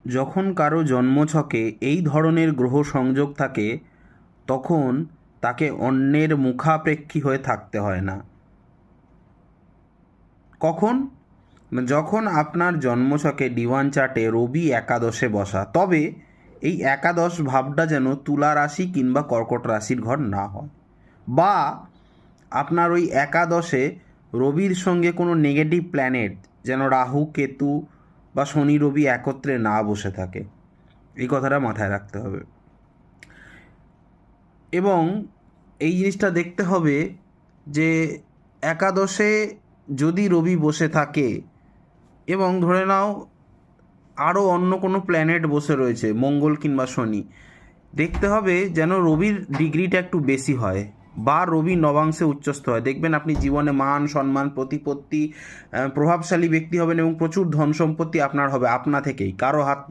যখন কারো জন্মছকে এই ধরনের গ্রহ সংযোগ থাকে তখন তাকে অন্যের মুখাপেক্ষী হয়ে থাকতে হয় না। কখন? যখন আপনার জন্মছকে D1 চার্টে রবি একাদশে বসা, তবে এই একাদশ ভাবটা যেন তুলা রাশি কিংবা কর্কট রাশির ঘর না হয়, বা আপনার ওই একাদশে রবির সঙ্গে কোনো নেগেটিভ প্ল্যানেট যেন রাহু কেতু বা শনি রবি একত্রে না বসে থাকে। এই কথাটা মাথায় রাখতে হবে। এবং এই জিনিসটা দেখতে হবে যে একাদশে যদি রবি বসে থাকে এবং ধরে নাও আরও অন্য কোনো প্ল্যানেট বসে রয়েছে, মঙ্গল কিংবা শনি, দেখতে হবে যেন রবির ডিগ্রিটা একটু বেশি হয় বা রবি নবাংশে উচ্চস্থ হয়। দেখবেন আপনি জীবনে মান সম্মান প্রতিপত্তি, প্রভাবশালী ব্যক্তি হবেন এবং প্রচুর ধন সম্পত্তি আপনার হবে আপনা থেকেই, কারো হাত